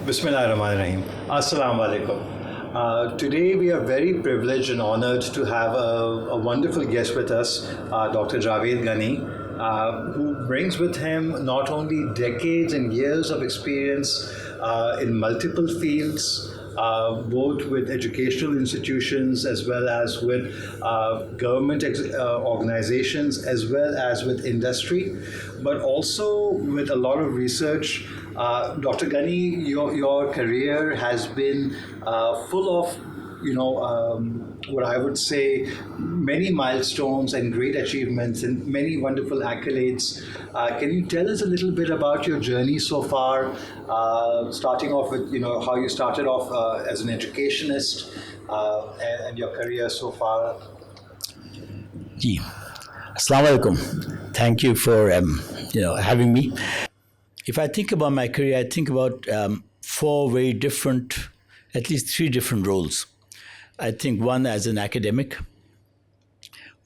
Bismillahirrahmanirrahim. Assalamu alaikum. Today we are very privileged and honored to have a wonderful guest with us, Dr. Jawaid Ghani, who brings with him not only decades and years of experience in multiple fields, both with educational institutions as well as with government organizations as well as with industry, but also with a lot of research. Dr. Ghani, your career has been full of, what I would say, many milestones and great achievements and many wonderful accolades. Can you tell us a little bit about your journey so far, starting off with, how you started off as an educationist and your career so far? Ji. Assalamu alaikum. Thank you for having me. If I think about my career, I think about four very different, at least three different roles. I think one as an academic,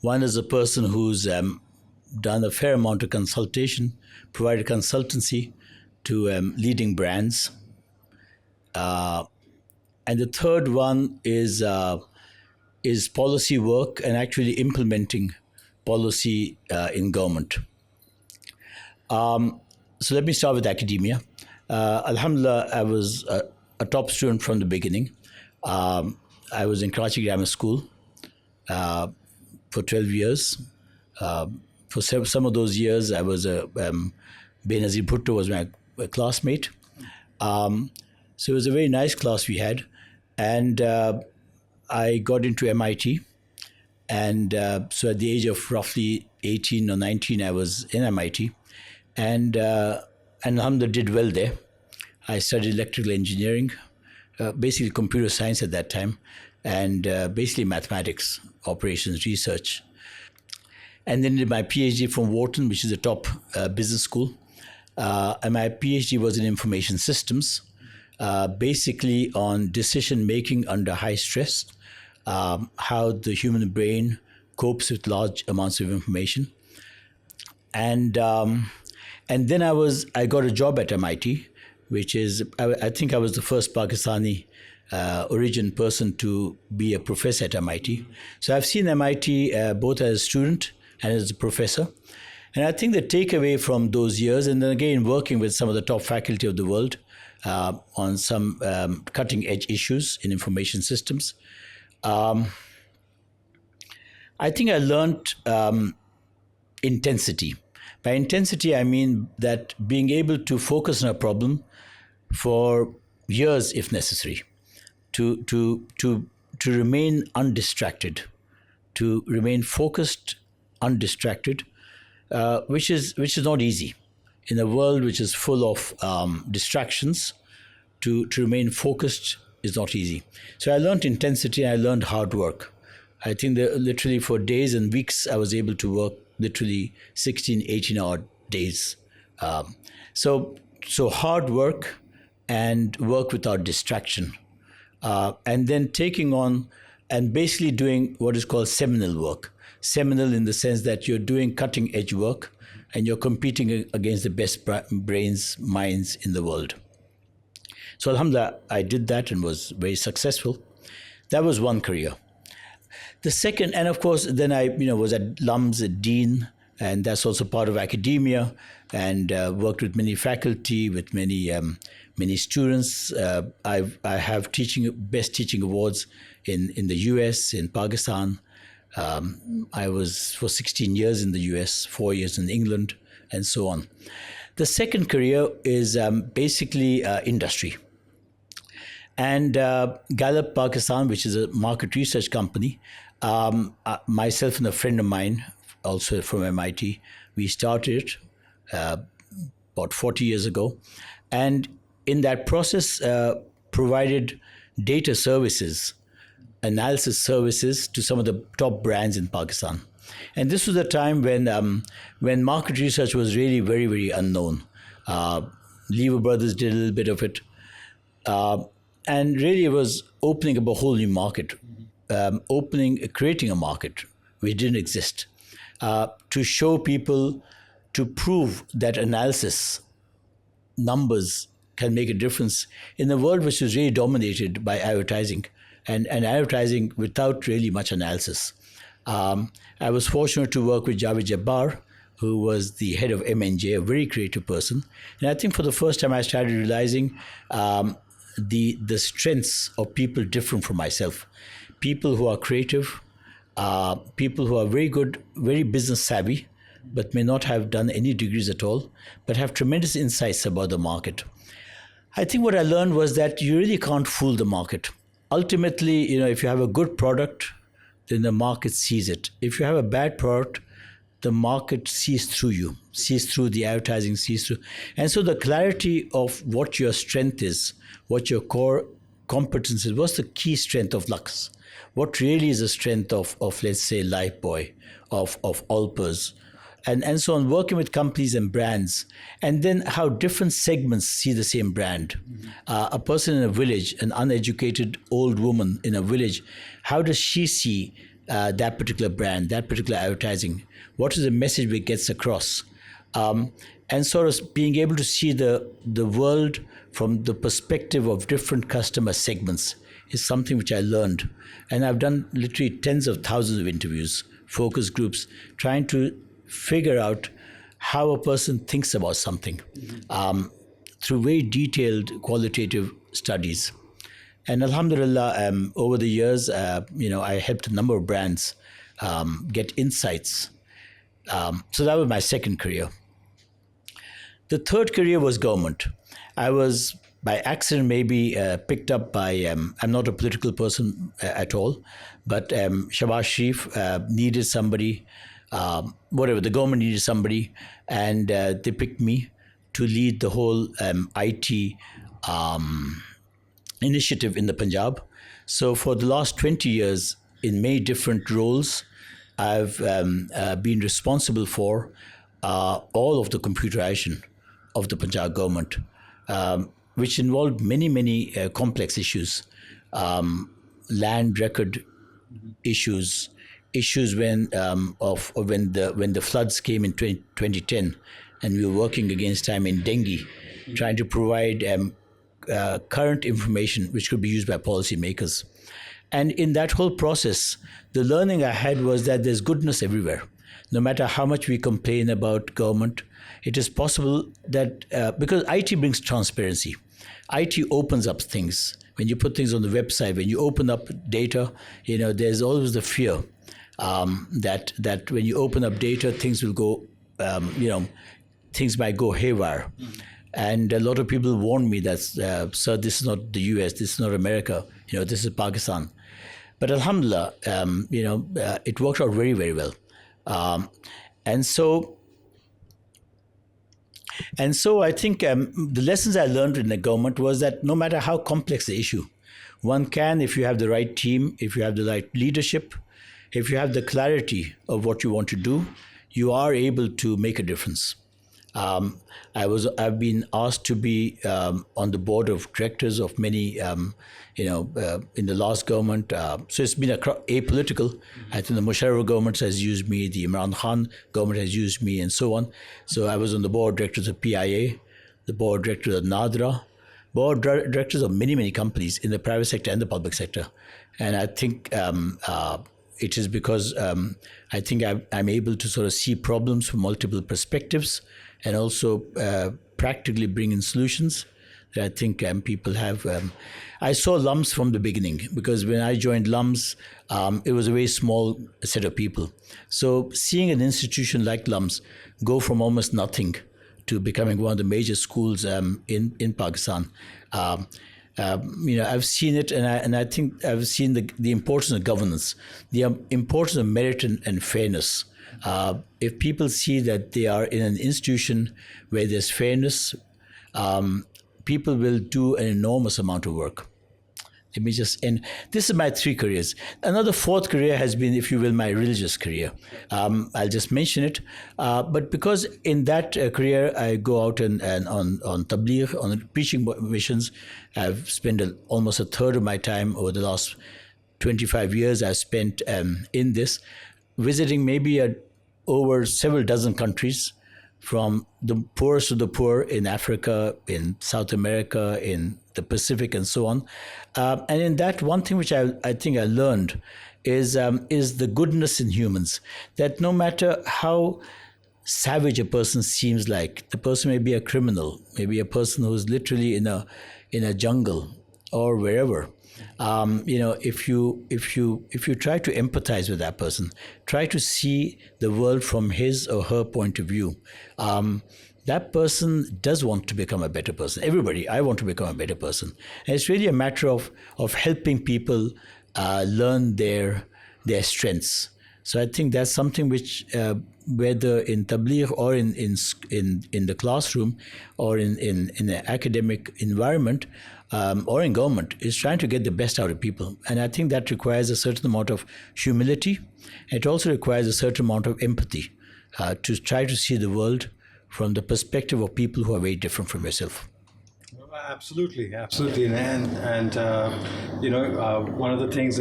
one as a person who's done a fair amount of consultation, provided consultancy to leading brands. And the third one is policy work and actually implementing policy in government. So let me start with academia. Alhamdulillah, I was a top student from the beginning. I was in Karachi Grammar School for 12 years. For some of those years, I was Benazir Bhutto was my classmate. So it was a very nice class we had. And I got into MIT. And so at the age of roughly 18 or 19, I was in MIT. And Alhamdulillah did well there. I studied electrical engineering, basically computer science at that time, and basically mathematics, operations, research. And then did my PhD from Wharton, which is a top business school. And my PhD was in information systems, basically on decision making under high stress, how the human brain copes with large amounts of information. And then I got a job at MIT, which is, I think I was the first Pakistani origin person to be a professor at MIT. So I've seen MIT both as a student and as a professor. And I think the takeaway from those years, and then again working with some of the top faculty of the world on some cutting edge issues in information systems, I think I learned intensity. By intensity, I mean that being able to focus on a problem for years, if necessary, to remain undistracted, to remain focused, undistracted, which is not easy in a world which is full of distractions. To remain focused is not easy. So I learned intensity. I learned hard work. I think that literally for days and weeks, I was able to work literally 16, 18-hour days. So hard work and work without distraction. And then taking on and basically doing what is called seminal work. Seminal in the sense that you're doing cutting edge work and you're competing against the best brains, minds in the world. So alhamdulillah, I did that and was very successful. That was one career. The second, and of course, then I was at LUMS Dean, and that's also part of academia, and worked with many faculty, with many students. I have best teaching awards in the US, in Pakistan. I was for 16 years in the US, 4 years in England, and so on. The second career is basically industry. And Gallup Pakistan, which is a market research company, myself and a friend of mine, also from MIT, we started about 40 years ago. And in that process, provided data services, analysis services to some of the top brands in Pakistan. And this was a time when market research was really very, very unknown. Lever Brothers did a little bit of it. And really it was opening up a whole new market, creating a market which didn't exist, to show people, to prove that analysis, numbers can make a difference in a world which is really dominated by advertising and advertising without really much analysis. I was fortunate to work with Javed, who was the head of M&J, a very creative person. And I think for the first time I started realizing the strengths of people different from myself. People who are creative, people who are very good, very business savvy, but may not have done any degrees at all, but have tremendous insights about the market. I think what I learned was that you really can't fool the market. Ultimately, if you have a good product, then the market sees it. If you have a bad product, the market sees through you, sees through the advertising, sees through. And so the clarity of what your strength is, what your core competence is, what's the key strength of Lux? What really is the strength of let's say, Lifebuoy, of Alpers, and so on, working with companies and brands, and then how different segments see the same brand. A person in a village, an uneducated old woman in a village, how does she see that particular brand, that particular advertising? What is the message that gets across? And sort of being able to see the world from the perspective of different customer segments is something which I learned. And I've done literally tens of thousands of interviews, focus groups, trying to figure out how a person thinks about something through very detailed qualitative studies. And alhamdulillah, over the years, I helped a number of brands get insights. So that was my second career. The third career was government. I was, by accident, maybe picked up by, I'm not a political person at all, but Shahbaz Sharif needed somebody, the government needed somebody, and they picked me to lead the whole IT initiative in the Punjab. So for the last 20 years, in many different roles, I've been responsible for all of the computerization of the Punjab government, which involved many complex issues, land record issues when the floods came in 2010, and we were working against time in dengue, trying to provide current information which could be used by policymakers. And in that whole process, the learning I had was that there's goodness everywhere. No matter how much we complain about government, it is possible that, because IT brings transparency, IT opens up things. When you put things on the website, when you open up data, there's always the fear that when you open up data, things will go, things might go haywire. And a lot of people warned me that, sir, this is not the US, this is not America, this is Pakistan. But alhamdulillah, it worked out very, very well. And so I think the lessons I learned in the government was that no matter how complex the issue, one can, if you have the right team, if you have the right leadership, if you have the clarity of what you want to do, you are able to make a difference. I've been asked to be on the board of directors of many, in the last government. So it's been apolitical. I think the Musharraf government has used me, the Imran Khan government has used me, and so on. So I was on the board of directors of PIA, the board of directors of Nadra, board directors of many companies in the private sector and the public sector. And I think it is because I think I'm able to sort of see problems from multiple perspectives, and also practically bring in solutions that I think people have. I saw LUMS from the beginning, because when I joined LUMS, it was a very small set of people. So seeing an institution like LUMS go from almost nothing to becoming one of the major schools in Pakistan, I've seen it, and I think I've seen the importance of governance, the importance of merit and fairness. If people see that they are in an institution where there's fairness, people will do an enormous amount of work. Let me just end. This is my three careers. Another fourth career has been, if you will, my religious career. I'll just mention it. But because in that career, I go out and on tabligh, on preaching missions, I've spent almost a third of my time over the last 25 years I've spent in this, visiting maybe over several dozen countries, from the poorest of the poor in Africa, in South America, in the Pacific, and so on. And in that, one thing which I think I learned is the goodness in humans. That no matter how savage a person seems like, the person may be a criminal, maybe a person who's literally in a jungle or wherever. If you try to empathize with that person, try to see the world from his or her point of view, that person does want to become a better person. Everybody, I want to become a better person. And it's really a matter of helping people learn their strengths. So I think that's something which, whether in tabligh or in the classroom or in an academic environment, or in government, is trying to get the best out of people. And I think that requires a certain amount of humility. It also requires a certain amount of empathy to try to see the world from the perspective of people who are very different from yourself. Absolutely, absolutely, and one of the things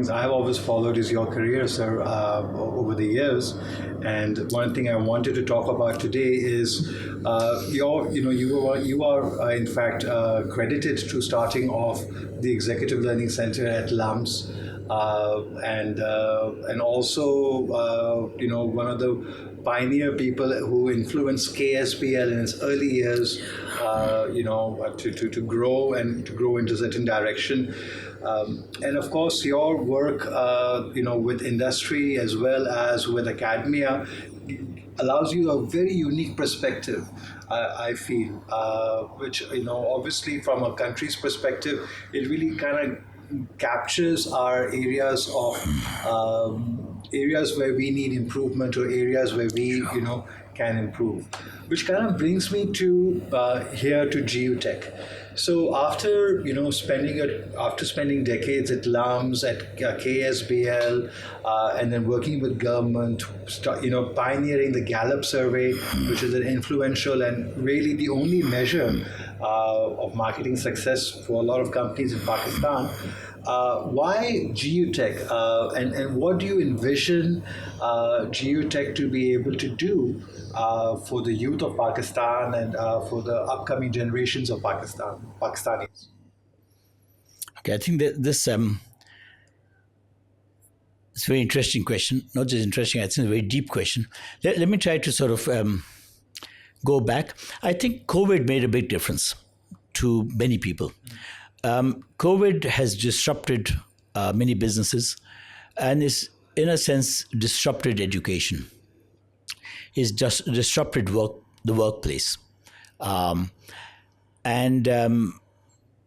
I've always followed is your career, sir, over the years. And one thing I wanted to talk about today is you are in fact credited to starting off the Executive Learning Center at LUMS. And also one of the pioneer people who influenced KSPL in its early years, to grow into certain direction. And of course, your work, with industry as well as with academia, allows you a very unique perspective, I feel, which, obviously from a country's perspective, it really kind of captures our areas where we need improvement, or areas where we can improve, which kind of brings me to here to GUtech. So after spending decades at LUMS, at KSBL, and then working with government, pioneering the Gallup survey, which is an influential and really the only measure of marketing success for a lot of companies in Pakistan. Why GUtech, and what do you envision GUtech to be able to do for the youth of Pakistan and for the upcoming generations of Pakistanis? Okay, I think that this it's a very interesting question. Not just interesting, I think it's a very deep question. Let me try to sort of go back. I think COVID made a big difference to many people. COVID has disrupted many businesses and is, in a sense, disrupted education. It's just disrupted the workplace. And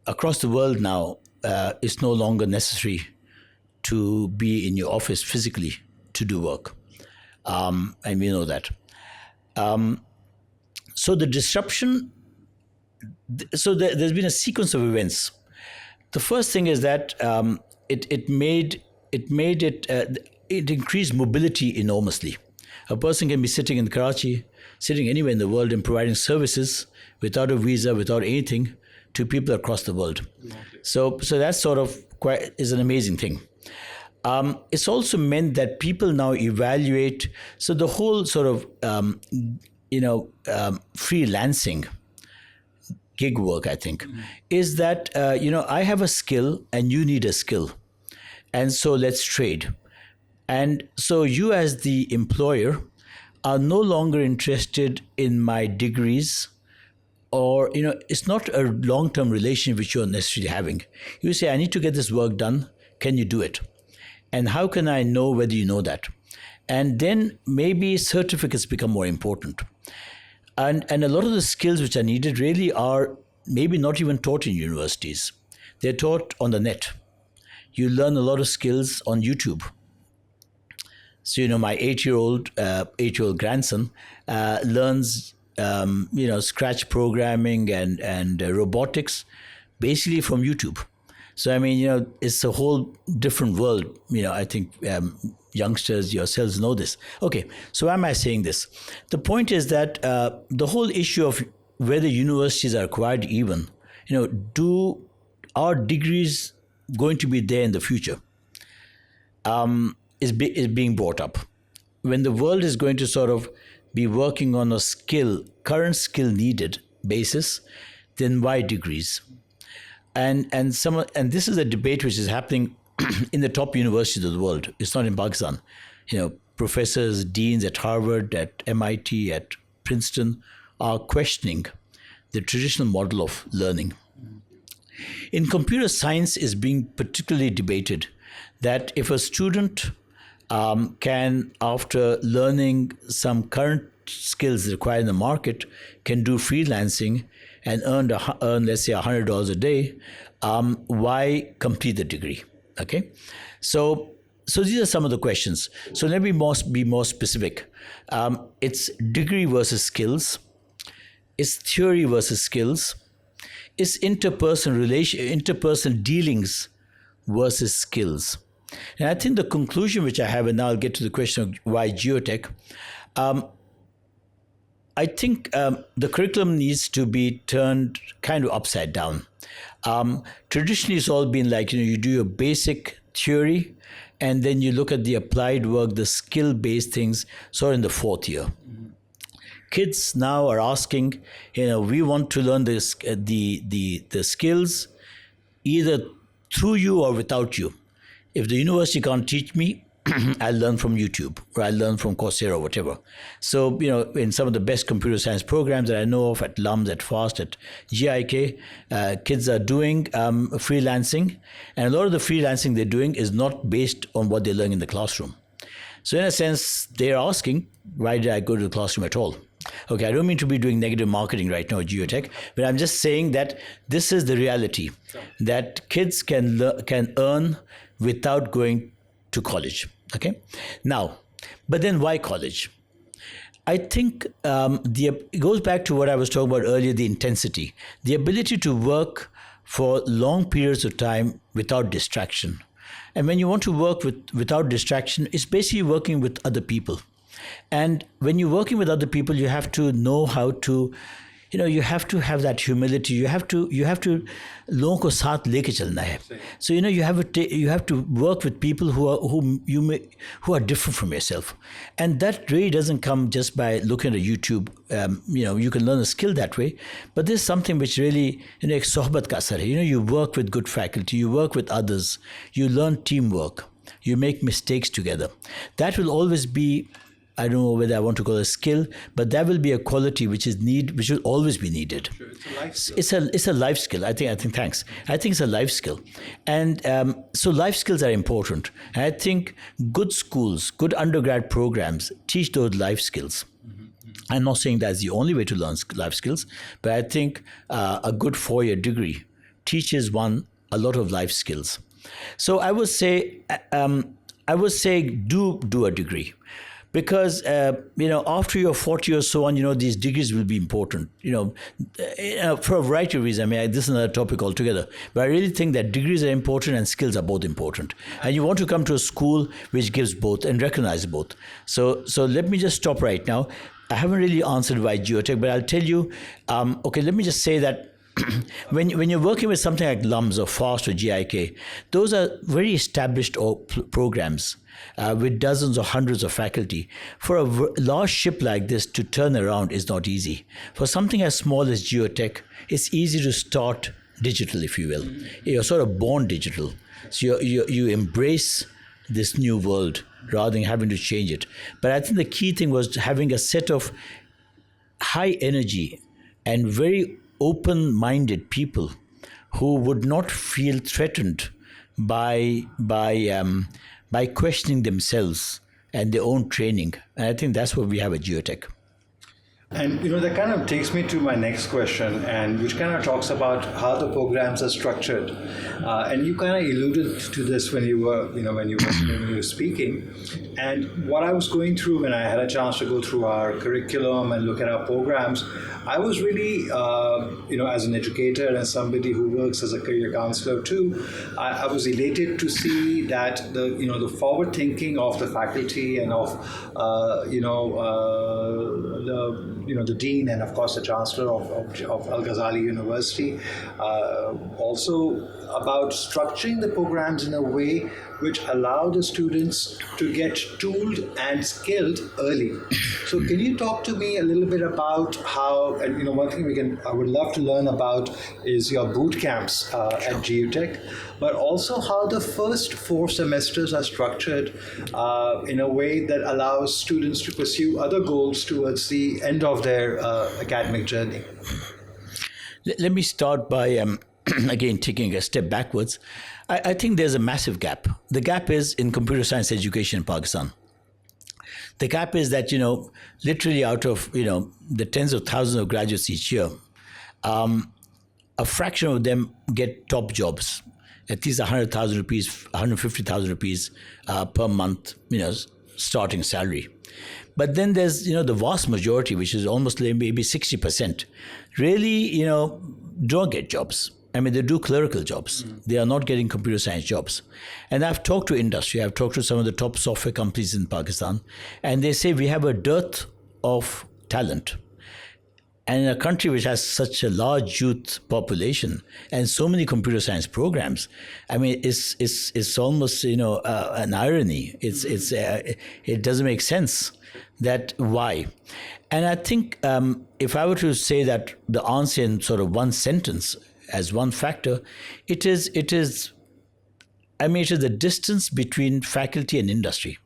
across the world now, it's no longer necessary to be in your office physically to do work. And we know that. So the disruption, there's been a sequence of events. The first thing is that it increased mobility enormously. A person can be sitting in Karachi, sitting anywhere in the world, and providing services without a visa, without anything, to people across the world. So that's sort of is an amazing thing. It's also meant that people now evaluate. So the whole sort of freelancing, gig work, I think, is that, I have a skill and you need a skill. And so let's trade. And so you as the employer are no longer interested in my degrees, or, it's not a long-term relationship which you're necessarily having. You say, I need to get this work done. Can you do it? And how can I know whether you know that? And then maybe certificates become more important. And a lot of the skills which are needed really are maybe not even taught in universities. They're taught on the net. You learn a lot of skills on YouTube. So, my 8-year-old grandson learns, Scratch programming and robotics basically from YouTube. So, it's a whole different world. I think youngsters, yourselves know this. Okay, so why am I saying this? The point is that the whole issue of whether universities are required even, are degrees going to be there in the future, is being brought up. When the world is going to sort of be working on a current skill needed basis, then why degrees? And this is a debate which is happening in the top universities of the world. It's not in Pakistan. Professors, deans at Harvard, at MIT, at Princeton are questioning the traditional model of learning. In computer science is being particularly debated that if a student can, after learning some current skills required in the market, can do freelancing and earn let's say $100 a day, why complete the degree? Okay, so these are some of the questions. So let me be more specific. It's degree versus skills. It's theory versus skills. It's interpersonal dealings versus skills. And I think the conclusion which I have, and now I'll get to the question of why geotech, I think the curriculum needs to be turned kind of upside down. Traditionally, it's all been like, you do your basic theory, and then you look at the applied work, the skill-based things, sort of in the fourth year. Kids now are asking, we want to learn the skills either through you or without you. If the university can't teach me, I'll learn from YouTube or I'll learn from Coursera or whatever. So, in some of the best computer science programs that I know of at LUMS, at FAST, at GIK, kids are doing freelancing. And a lot of the freelancing they're doing is not based on what they learn in the classroom. So in a sense, they're asking, why did I go to the classroom at all? Okay, I don't mean to be doing negative marketing right now at geotech, but I'm just saying that this is the reality, that kids can earn without going to college. Okay, now, but then why college? I think it goes back to what I was talking about earlier, the intensity, the ability to work for long periods of time without distraction. And when you want to work without distraction, it's basically working with other people. And when you're working with other people, you have to know how to, you have to have that humility. You have to लोगों को साथ लेके चलना है. So you have to work with people who are different from yourself, and that really doesn't come just by looking at YouTube. You can learn a skill that way, but there's something which really एक सोहबत का असर है. You work with good faculty, you work with others, you learn teamwork, you make mistakes together. That will always be, I don't know whether I want to call it a skill, but that will be a quality which will always be needed. Sure, it's a life skill. It's a life skill. I think. Thanks. I think it's a life skill, and so life skills are important. And I think good schools, good undergrad programs teach those life skills. Mm-hmm. I'm not saying that's the only way to learn life skills, but I think a good 4-year degree teaches one a lot of life skills. So I would say do a degree. Because, after you're 40 or so on, these degrees will be important, for a variety of reasons. This is another topic altogether. But I really think that degrees are important and skills are both important. And you want to come to a school which gives both and recognizes both. So let me just stop right now. I haven't really answered why geotech, but I'll tell you, let me just say that when you're working with something like LUMS or FAST or GIK, those are very established programs with dozens or hundreds of faculty. For a large ship like this to turn around is not easy. For something as small as geotech, it's easy to start digital, if you will. You're sort of born digital. So you embrace this new world rather than having to change it. But I think the key thing was having a set of high energy and very open-minded people who would not feel threatened by questioning themselves and their own training. And I think that's what we have at geotech. And that kind of takes me to my next question, and which kind of talks about how the programs are structured. And you kind of alluded to this when you were speaking. And what I was going through when I had a chance to go through our curriculum and look at our programs, I was really, as an educator and somebody who works as a career counselor too, I was elated to see that the forward thinking of the faculty and of the the dean and of course the chancellor of Al Ghazali University, also about structuring the programs in a way which allow the students to get tooled and skilled early. So can you talk to me a little bit about how, and one thing I would love to learn about is your boot camps at GUTech, but also how the first 4 semesters are structured in a way that allows students to pursue other goals towards the end of their academic journey. Let me start by, again, taking a step backwards. I think there's a massive gap. The gap is in computer science education in Pakistan. The gap is that, literally out of, the tens of thousands of graduates each year, a fraction of them get top jobs, at least 100,000 rupees, 150,000 rupees per month, starting salary. But then there's, the vast majority, which is almost maybe 60%, really, don't get jobs. I mean, they do clerical jobs. They are not getting computer science jobs. And I've talked to industry. I've talked to some of the top software companies in Pakistan, and they say we have a dearth of talent. And in a country which has such a large youth population and so many computer science programs, I mean, it's almost an irony. It doesn't make sense. That why? And I think if I were to say that the answer in sort of one sentence as one factor, it is the distance between faculty and industry.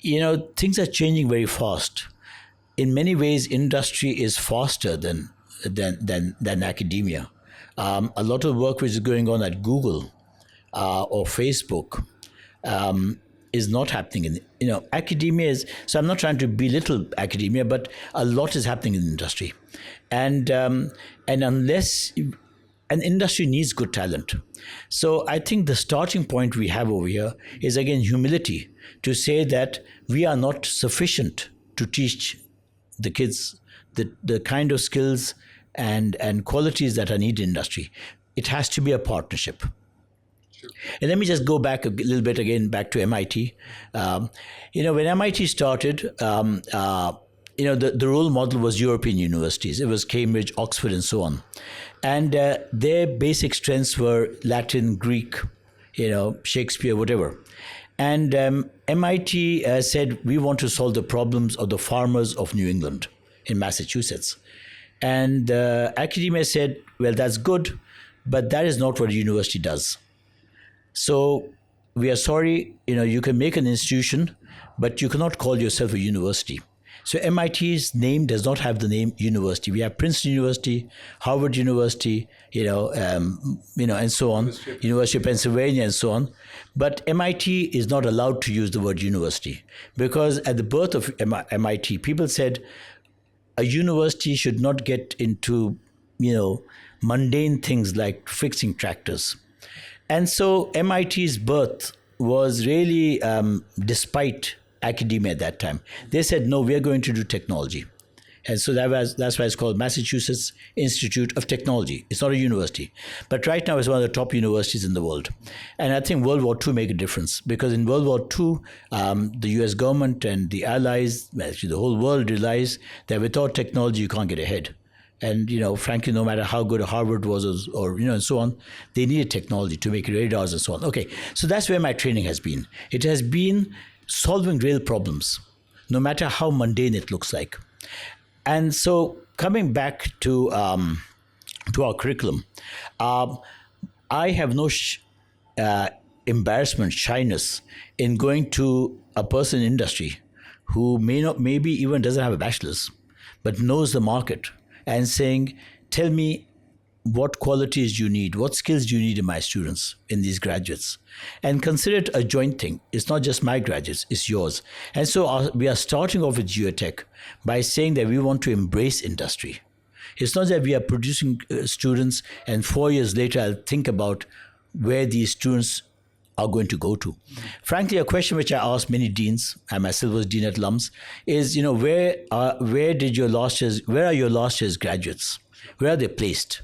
Things are changing very fast. In many ways, industry is faster than academia. A lot of work which is going on at Google or Facebook is not happening in academia is. So I'm not trying to belittle academia, but a lot is happening in the industry, and unless an industry needs good talent. So I think the starting point we have over here is again humility to say that we are not sufficient to teach the kids the kind of skills and qualities that are needed in industry. It has to be a partnership. And let me just go back a little bit again, back to MIT. When MIT started, the role model was European universities. It was Cambridge, Oxford, and so on. And their basic strengths were Latin, Greek, Shakespeare, whatever. And MIT said, we want to solve the problems of the farmers of New England in Massachusetts. And academia said, well, that's good, but that is not what a university does. So we are sorry, you can make an institution, but you cannot call yourself a university. So MIT's name does not have the name university. We have Princeton University, Harvard University, and so on, University of Pennsylvania and so on. But MIT is not allowed to use the word university because at the birth of MIT, people said a university should not get into, mundane things like fixing tractors. And so MIT's birth was really despite academia at that time. They said, no, we are going to do technology. And so that's why it's called Massachusetts Institute of Technology. It's not a university. But right now it's one of the top universities in the world. And I think World War II made a difference because in World War II, the US government and the allies, actually the whole world realized that without technology, you can't get ahead. And, frankly, no matter how good Harvard was or and so on, they needed technology to make radars and so on. Okay, so that's where my training has been. It has been solving real problems, no matter how mundane it looks like. And so coming back to our curriculum, I have no embarrassment, shyness in going to a person in industry who maybe even doesn't have a bachelor's, but knows the market and saying, tell me what qualities you need, what skills do you need in my students, in these graduates? And consider it a joint thing. It's not just my graduates, it's yours. And so we are starting off with GeoTech by saying that we want to embrace industry. It's not that we are producing students and 4 years later I'll think about where these students are going to go to. Frankly, a question which I asked many deans, I myself was dean at LUMS, is, where are your last year's graduates? Where are they placed?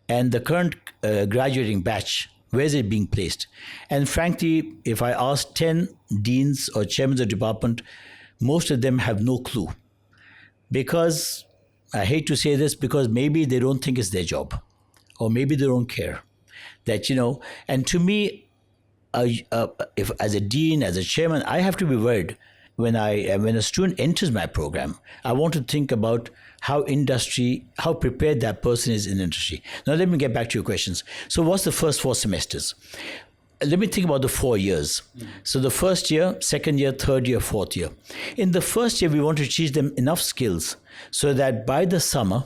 And the current graduating batch, where is it being placed? And frankly, if I ask 10 deans or chairmen of department, most of them have no clue because I hate to say this, because maybe they don't think it's their job, or maybe they don't care. That, and to me, if as a dean, as a chairman, I have to be worried when a student enters my program. I want to think about how prepared that person is in industry. Now let me get back to your questions. So what's the first 4 semesters? Let me think about the 4 years. So the first year, second year, third year, fourth year. In the first year, we want to teach them enough skills so that by the summer,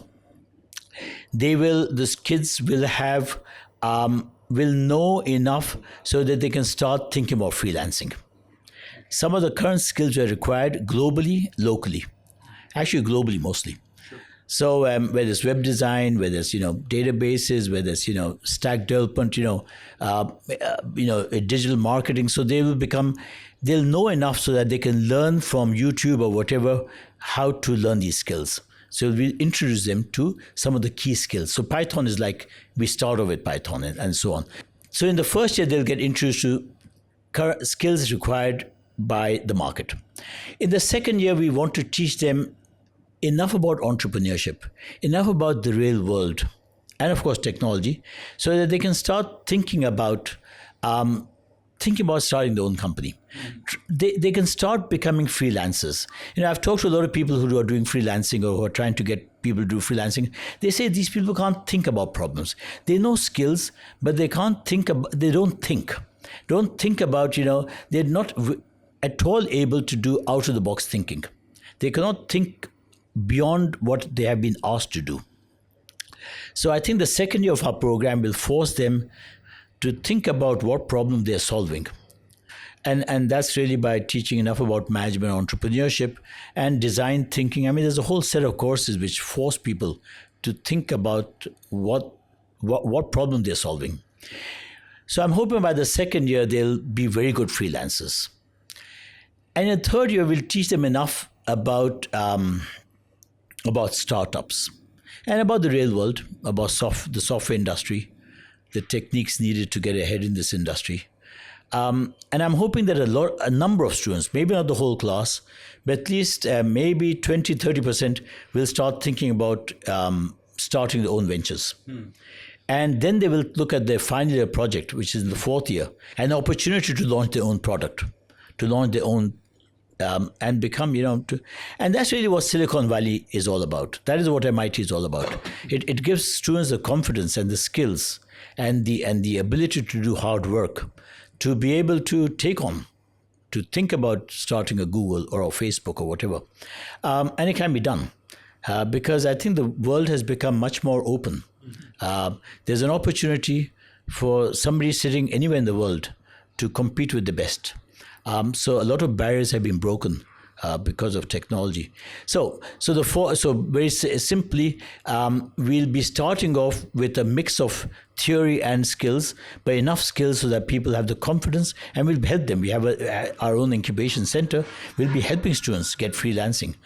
the kids will have will know enough so that they can start thinking about freelancing. Some of the current skills are required globally, locally. Actually, globally mostly. So whether it's web design, whether it's databases, whether it's stack development, digital marketing, so they'll know enough so that they can learn from YouTube or whatever how to learn these skills. So we'll introduce them to some of the key skills. So Python is like, we start off with Python and so on. So in the first year, they'll get introduced to skills required by the market. In the second year, we want to teach them enough about entrepreneurship, enough about the real world, and of course technology, so that they can start thinking about starting their own company. They can start becoming freelancers. I've talked to a lot of people who are doing freelancing or who are trying to get people to do freelancing. They say these people can't think about problems. They know skills, but they can't think about. They don't think. Don't think about. They're not at all able to do out of the box thinking. They cannot think beyond what they have been asked to do. So I think the second year of our program will force them to think about what problem they're solving. And that's really by teaching enough about management, entrepreneurship, and design thinking. I mean, there's a whole set of courses which force people to think about what problem they're solving. So I'm hoping by the second year, they'll be very good freelancers. And in the third year, we'll teach them enough about startups and about the real world, about the software industry, the techniques needed to get ahead in this industry. And I'm hoping that a number of students, maybe not the whole class, but at least maybe 20, 30% will start thinking about starting their own ventures. And then they will look at their final year project, which is in the fourth year, an opportunity to launch their own product, to launch their own and become, and that's really what Silicon Valley is all about. That is what MIT is all about. It gives students the confidence and the skills and the ability to do hard work, to be able to think about starting a Google or a Facebook or whatever. And it can be done because I think the world has become much more open. There's an opportunity for somebody sitting anywhere in the world to compete with the best. So a lot of barriers have been broken because of technology. So very simply, we'll be starting off with a mix of theory and skills, but enough skills so that people have the confidence, and we'll help them. We have our own incubation center. We'll be helping students get freelancing,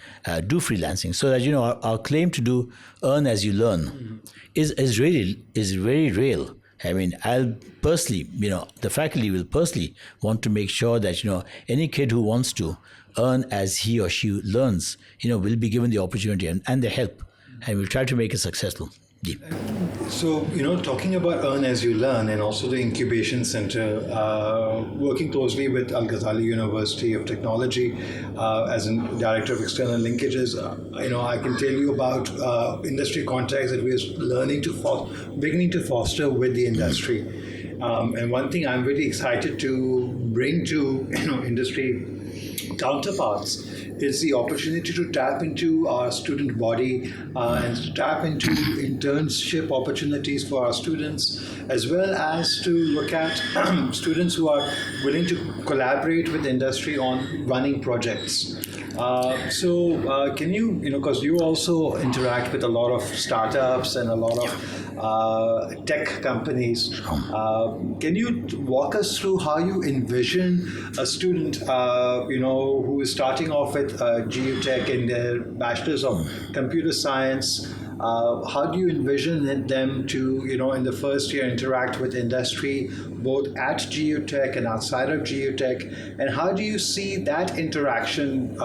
do freelancing, so that our claim to do earn as you learn is very real. I mean, I'll personally, the faculty will personally want to make sure that, any kid who wants to earn as he or she learns, will be given the opportunity and the help, and we'll try to make it successful. Yeah. So, talking about Earn As You Learn and also the Incubation Center, working closely with Al-Ghazali University of Technology as a Director of External Linkages, I can tell you about industry contacts that we're beginning to foster with the industry. And one thing I'm really excited to bring to, industry counterparts is the opportunity to tap into our student body and to tap into internship opportunities for our students, as well as to look at students who are willing to collaborate with industry on running projects. So can you, because you also interact with a lot of startups and a lot of tech companies, can you walk us through how you envision a student, who is starting off with GU Tech in their Bachelor's of Computer Science, How do you envision them to, in the first year interact with industry, both at geotech and outside of geotech? And how do you see that interaction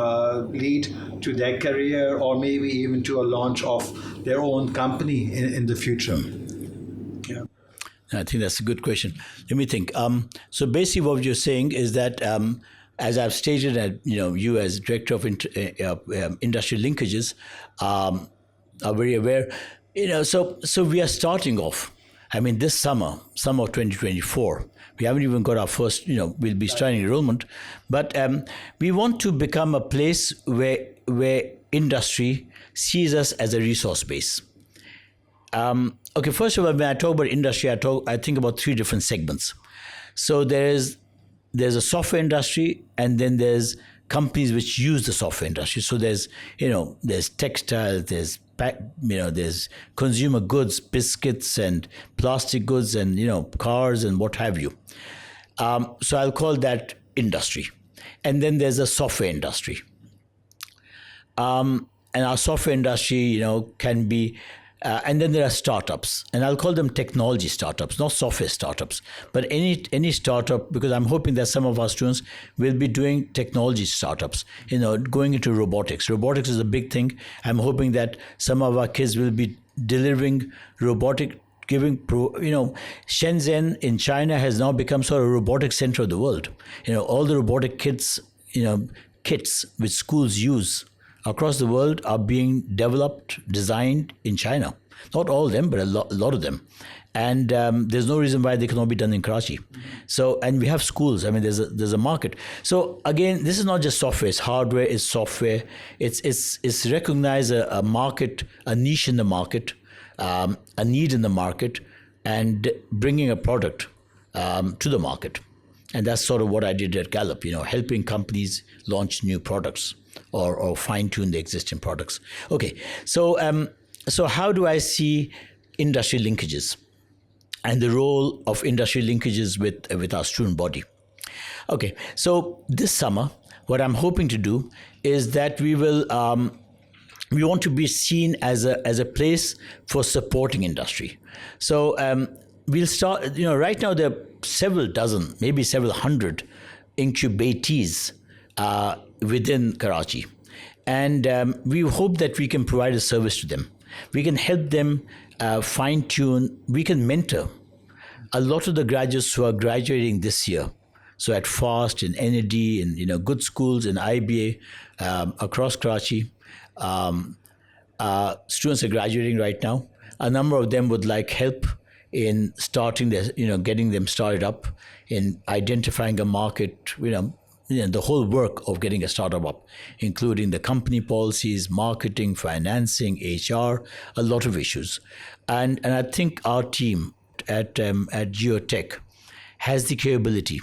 lead to their career or maybe even to a launch of their own company in the future? Yeah. I think that's a good question. Let me think. So basically, what you're saying is that, as I've stated, that you as director of industry linkages are very aware. So we are starting off. I mean, this summer of 2024, we haven't even got our first. We'll be starting enrollment, but we want to become a place where industry sees us as a resource base. Okay, first of all, when I talk about industry, I think about three different segments. So there's a software industry, and then there's companies which use the software industry. So there's textiles, there's consumer goods, biscuits and plastic goods, and cars and what have you. So I'll call that industry, and then there's a software industry. And our software industry, can be. And then there are startups, and I'll call them technology startups, not software startups, but any startup, because I'm hoping that some of our students will be doing technology startups, going into robotics. Robotics is a big thing. I'm hoping that some of our kids will be delivering robotic, Shenzhen in China has now become sort of a robotic center of the world. All the robotic kits which schools use across the world are being developed, designed in China. Not all of them, but a lot of them. And there's no reason why they cannot be done in Karachi. So, and we have schools. I mean, there's a market. So again, this is not just software. It's hardware. It's software. It's recognize a market, a niche in the market, a need in the market, and bringing a product to the market. And that's sort of what I did at Gallup. Helping companies launch new products or fine-tune the existing products. Okay, so how do I see industry linkages and the role of industry linkages with our student body? Okay, so this summer, what I'm hoping to do is that we want to be seen as a place for supporting industry. So we'll start. Right now there are several dozen, maybe several hundred incubatees within Karachi. And we hope that we can provide a service to them. We can help them fine-tune, we can mentor a lot of the graduates who are graduating this year. So at FAST, in NAD, in good schools, in IBA, across Karachi, students are graduating right now. A number of them would like help in starting their, getting them started up, in identifying a market, the whole work of getting a startup up, including the company policies, marketing, financing, HR, a lot of issues. And I think our team at Geotech has the capability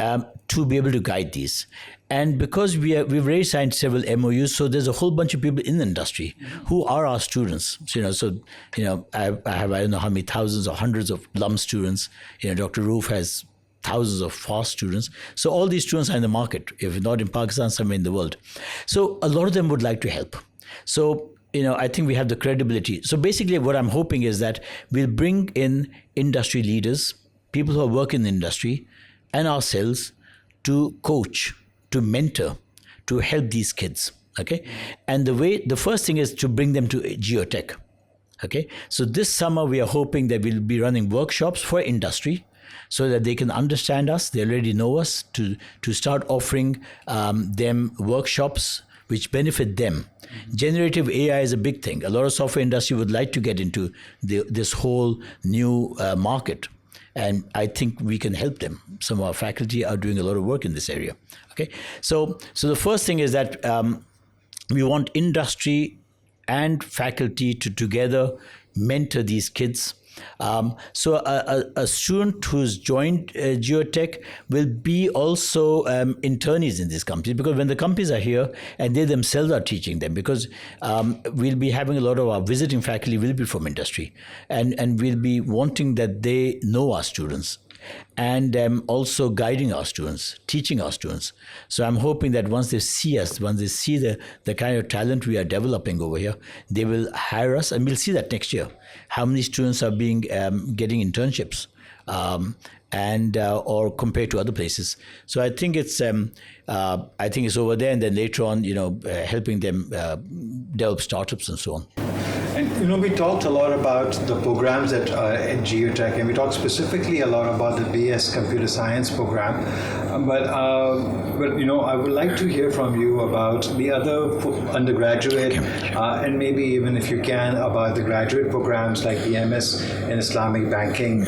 to be able to guide these. And because we've already signed several MOUs, so there's a whole bunch of people in the industry who are our students. I have I don't know how many thousands or hundreds of LUMS students. Dr. Roof has thousands of FAST students. So all these students are in the market, if not in Pakistan, somewhere in the world. So a lot of them would like to help. So, I think we have the credibility. So basically what I'm hoping is that we'll bring in industry leaders, people who are working in the industry, and ourselves to coach, to mentor, to help these kids. Okay. And the first thing is to bring them to Geotech. Okay. So this summer we are hoping that we'll be running workshops for industry, so that they can understand us, they already know us, to start offering them workshops which benefit them. Generative AI is a big thing. A lot of software industry would like to get into this whole new market. And I think we can help them. Some of our faculty are doing a lot of work in this area. Okay, so the first thing is that we want industry and faculty to together mentor these kids. So a student who's joined Geotech will be also internees in these companies, because when the companies are here and they themselves are teaching them, because we'll be having a lot of our visiting faculty will be from industry, and we'll be wanting that they know our students. and also guiding our students, teaching our students. So I'm hoping that once they see us, once they see the kind of talent we are developing over here, they will hire us, and we'll see that next year. How many students are being getting internships, and or compared to other places. So I think it's over there, and then later on, helping them develop startups and so on. And we talked a lot about the programs at Geotech, and we talked specifically a lot about the BS Computer Science program. But I would like to hear from you about the other undergraduate, and maybe even if you can about the graduate programs like the MS in Islamic Banking.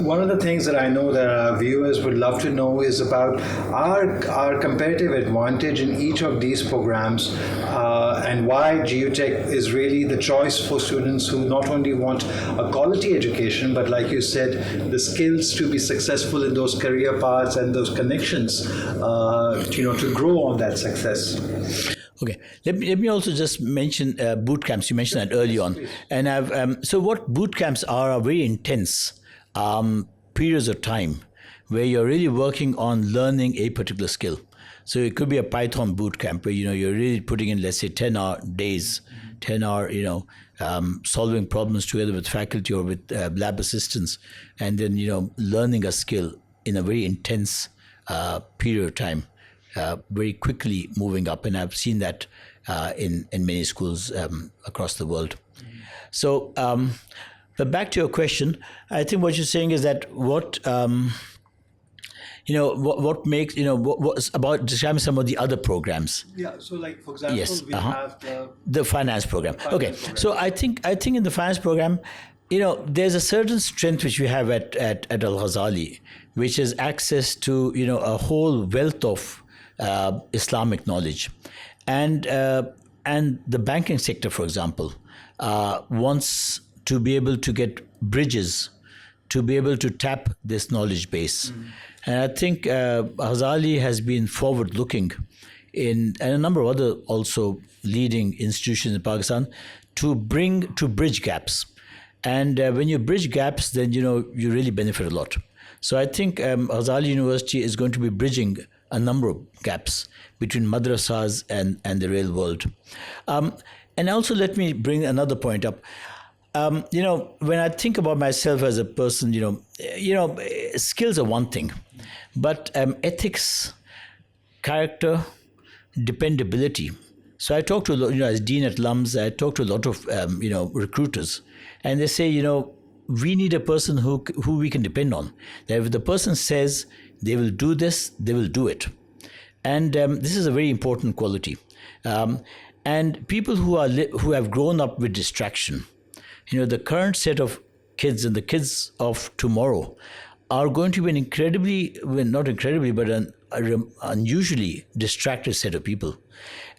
One of the things that I know that our viewers would love to know is about our competitive advantage in each of these programs, and why Geotech is really the choice for students who not only want a quality education, but like you said, the skills to be successful in those career paths and those connections, to grow on that success. Okay, let me also just mention boot camps. You mentioned that early on, and so what boot camps are very intense periods of time where you're really working on learning a particular skill. So it could be a Python boot camp where you're really putting in, let's say, 10-hour days, 10-hour solving problems together with faculty or with lab assistants, and then learning a skill in a very intense period of time, very quickly moving up. And I've seen that in many schools across the world. So, but back to your question, I think what you're saying is that what makes, what's about describing some of the other programs. Yeah, so like, for example, yes, we have the finance program. So I think in the finance program, there's a certain strength which we have at Al-Ghazali, which is access to, a whole wealth of Islamic knowledge. And the banking sector, for example, wants to be able to get bridges to be able to tap this knowledge base. Mm-hmm. And I think Ghazali has been forward-looking and a number of other also leading institutions in Pakistan to bridge gaps. And when you bridge gaps, then you really benefit a lot. So I think Ghazali University is going to be bridging a number of gaps between madrasas and the real world. And also let me bring another point up. When I think about myself as a person, skills are one thing, but ethics, character, dependability. So I talk to, as dean at LUMS, I talk to a lot of, recruiters, and they say, we need a person who we can depend on. That if the person says they will do this, they will do it. And this is a very important quality. And people who have grown up with distraction, the current set of kids and the kids of tomorrow are going to be an unusually distracted set of people.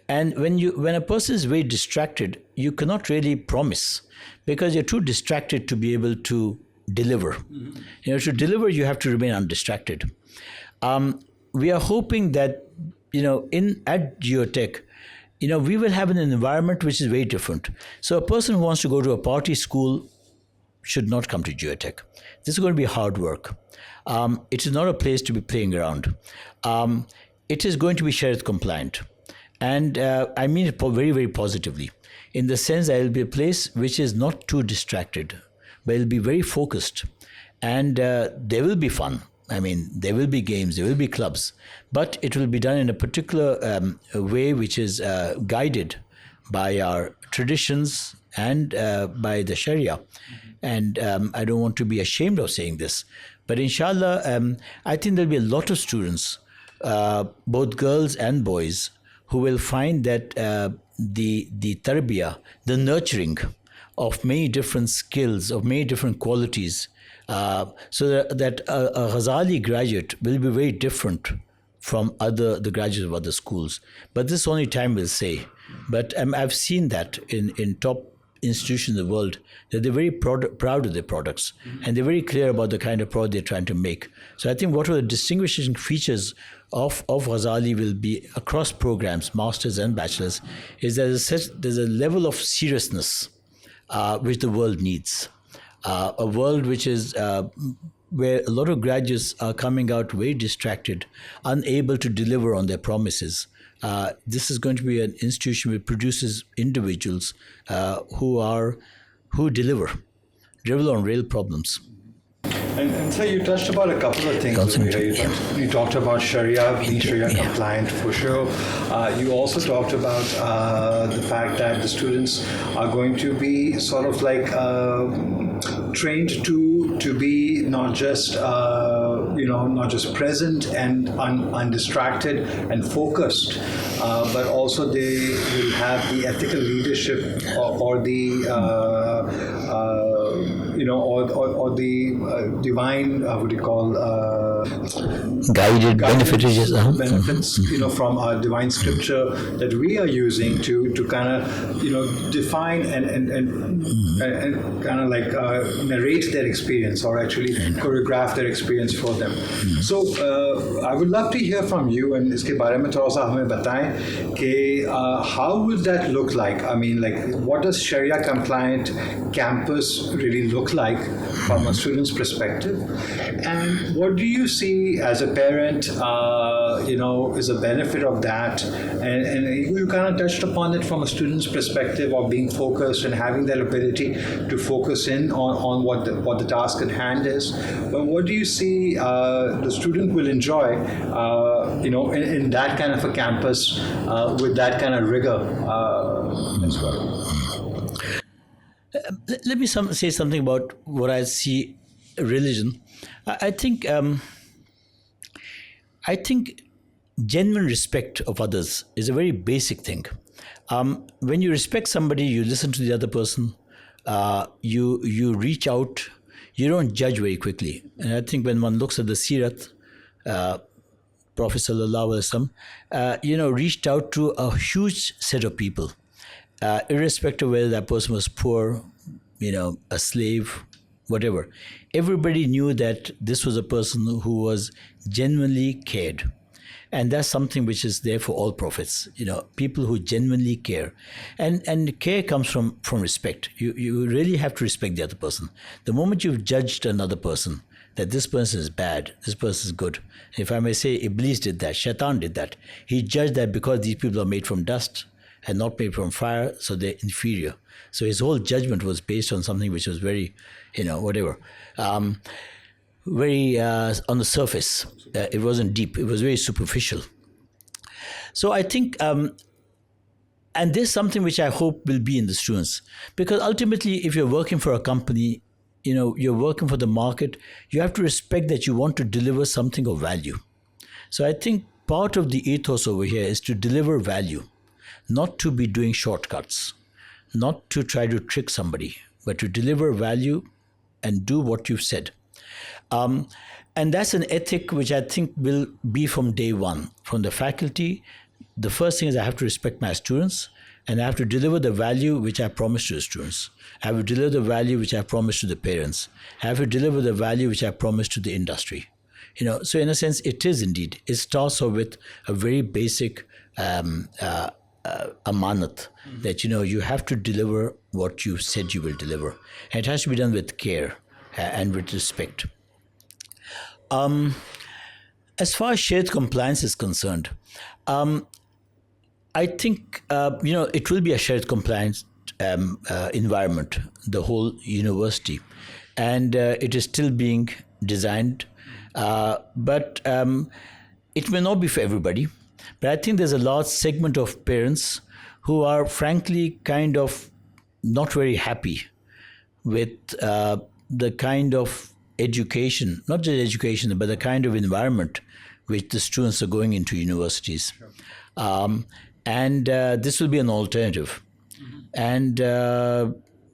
And when a person is very distracted, you cannot really promise because you're too distracted to be able to deliver. Mm-hmm. To deliver, you have to remain undistracted. We are hoping that, at Geotech, we will have an environment which is very different. So a person who wants to go to a party school should not come to Geotech. This is going to be hard work. It is not a place to be playing around. It is going to be Sharia compliant. And I mean it very, very positively, in the sense that it will be a place which is not too distracted, but it will be very focused. And there will be fun. I mean, there will be games, there will be clubs, but it will be done in a particular way which is guided by our traditions and by the Sharia. And I don't want to be ashamed of saying this, but inshallah, I think there'll be a lot of students, both girls and boys, who will find that the tarbiyah, the nurturing of many different skills, of many different qualities, so that a Ghazali graduate will be very different from the graduates of other schools. But this only time will say. But I've seen that in top institutions in the world, that they're very proud of their products, and they're very clear about the kind of product they're trying to make. So I think what are the distinguishing features of Ghazali will be across programs, masters and bachelors, is there's a level of seriousness which the world needs. A world which is where a lot of graduates are coming out very distracted, unable to deliver on their promises. This is going to be an institution which produces individuals who deliver on real problems. And so you touched about a couple of things over here. You talked about Sharia, being Sharia compliant for sure. You also talked about the fact that the students are going to be sort of like trained to be not just not just present and undistracted and focused, but also they will have the ethical leadership or the or the divine, what do you call, guided benefits, from our divine scripture that we are using to kind of define and kind of like narrate their experience, or actually choreograph their experience for them. So I would love to hear from you, and इसके बारे में थोड़ा सा हमें बताएं कि how would that look like? I mean, like, what does Sharia compliant campus really look like from a student's perspective, and what do you see as a parent is a benefit of that, and you kind of touched upon it from a student's perspective of being focused and having that ability to focus in on what the task at hand is. But what do you see the student will enjoy in that kind of a campus with that kind of rigor as well? Let me say something about what I see religion. I think genuine respect of others is a very basic thing. When you respect somebody, you listen to the other person. You reach out. You don't judge very quickly. And I think when one looks at the Sirat, Prophet Sallallahu Alaihi Wasallam, reached out to a huge set of people. Irrespective of whether that person was poor, a slave, whatever. Everybody knew that this was a person who was genuinely cared. And that's something which is there for all prophets, people who genuinely care. And care comes from respect. You really have to respect the other person. The moment you've judged another person, that this person is bad, this person is good. If I may say, Iblis did that, Shaitan did that. He judged that because these people are made from dust and not made from fire, so they're inferior. So his whole judgment was based on something which was very, very on the surface. It wasn't deep. It was very superficial. So I think, and there's something which I hope will be in the students, because ultimately, if you're working for a company, you're working for the market, you have to respect that you want to deliver something of value. So I think part of the ethos over here is to deliver value, not to be doing shortcuts, not to try to trick somebody, but to deliver value and do what you've said. And that's an ethic which I think will be from day one. From the faculty, the first thing is I have to respect my students, and I have to deliver the value which I promised to the students. I have to deliver the value which I promised to the parents. I have to deliver the value which I promised to the industry. So in a sense, it is indeed. It starts off with a very basic amanat, that you have to deliver what you said you will deliver, and it has to be done with care and with respect. As far as shared compliance is concerned, I think it will be a shared compliance environment, the whole university, and it is still being designed, but it may not be for everybody. But I think there's a large segment of parents who are frankly kind of not very happy with the kind of education, not just education, but the kind of environment which the students are going into universities. Sure. And this will be an alternative. And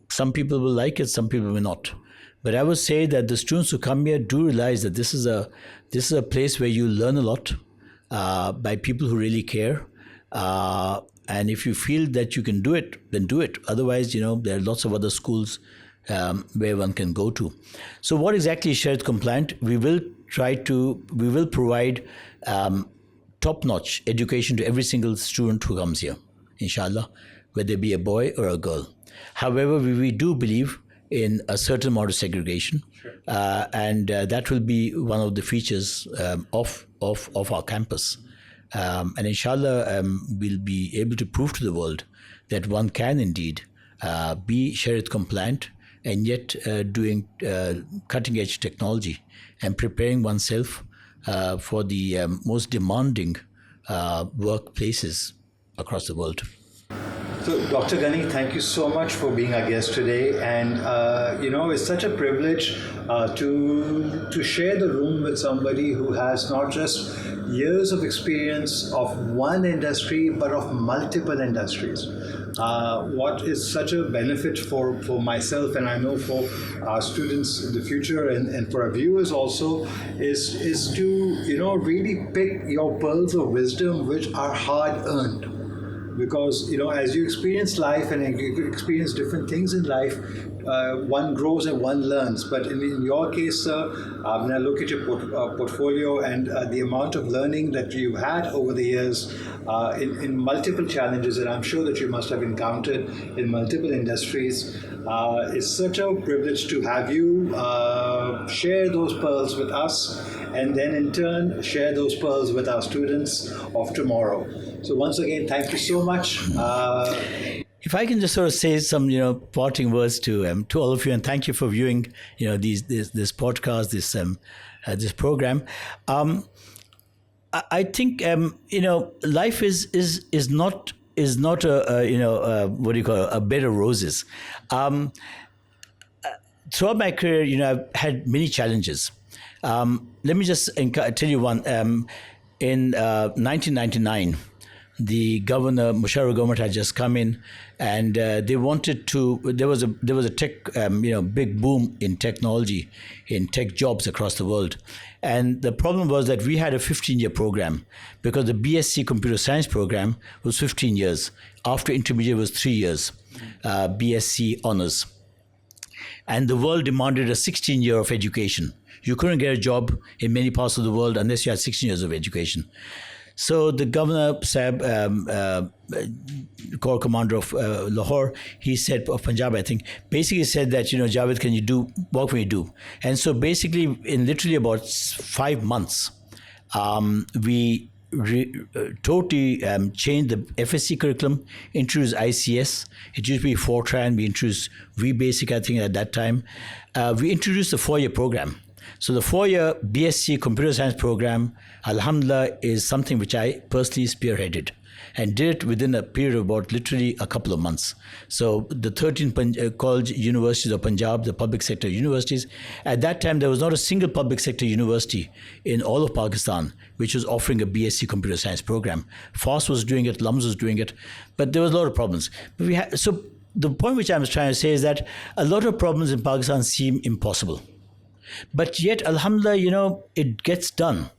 some people will like it, some people will not. But I would say that the students who come here do realize that this is a place where you learn a lot by people who really care. And if you feel that you can do it, then do it. Otherwise, there are lots of other schools where one can go to. So what exactly is shared compliant? We will provide top-notch education to every single student who comes here, inshallah, whether they be a boy or a girl. However, we do believe in a certain amount of segregation, and that will be one of the features of our campus. And inshallah, we'll be able to prove to the world that one can indeed be Shariat compliant and yet doing cutting edge technology and preparing oneself for the most demanding workplaces across the world. So, Dr. Ghani, thank you so much for being our guest today. And, it's such a privilege to share the room with somebody who has not just years of experience of one industry, but of multiple industries. What is such a benefit for myself, and I know for our students in the future and for our viewers also, is to, really pick your pearls of wisdom which are hard earned. Because, as you experience life and you experience different things in life, one grows and one learns. But in your case, sir, when I look at your portfolio and the amount of learning that you've had over the years in multiple challenges that I'm sure that you must have encountered in multiple industries, it's such a privilege to have you share those pearls with us, and then in turn share those pearls with our students of tomorrow. So once again, thank you so much. If I can just sort of say some, parting words to all of you, and thank you for viewing, this podcast, this program. I think life is not a bed of roses. Throughout my career, I've had many challenges. Let me just tell you one. In 1999, the governor, Musharraf government had just come in, and they wanted to. There was a tech, big boom in technology, in tech jobs across the world, and the problem was that we had a 15-year program because the BSc Computer Science program was 15 years. After intermediate was 3 years, BSc honors, and the world demanded a 16-year of education. You couldn't get a job in many parts of the world unless you had 16 years of education. So the governor, Sahib, corps commander of Lahore, he said, of Punjab, I think, basically said that, Javed, can you do, what can you do? And so basically, in literally about 5 months, we totally changed the FSC curriculum, introduced ICS. It used to be Fortran. We introduced VBasic, I think, at that time. We introduced the 4-year program. So the 4-year BSc Computer Science program, alhamdulillah, is something which I personally spearheaded and did it within a period of about literally a couple of months. So the 13 college universities of Punjab, the public sector universities, at that time there was not a single public sector university in all of Pakistan which was offering a BSc Computer Science program. FOSS was doing it, LUMS was doing it, but there was a lot of problems. But so the point which I'm trying to say is that a lot of problems in Pakistan seem impossible. But yet, alhamdulillah, it gets done.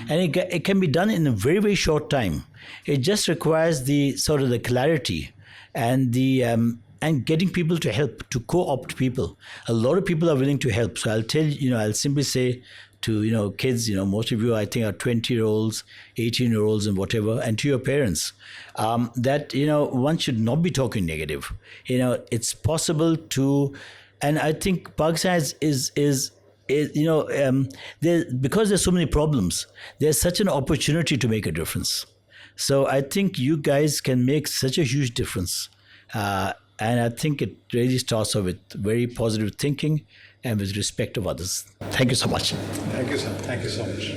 And it can be done in a very, very short time. It just requires the sort of the clarity and the and getting people to help, to co-opt people. A lot of people are willing to help. So I'll simply say to, kids, most of you, I think, are 20-year-olds, 18-year-olds and whatever, and to your parents, that, one should not be talking negative. It's possible to, and I think Pakistan is because there's so many problems, there's such an opportunity to make a difference. So I think you guys can make such a huge difference. And I think it really starts off with very positive thinking and with respect of others. Thank you so much. Thank you, sir. Thank you so much.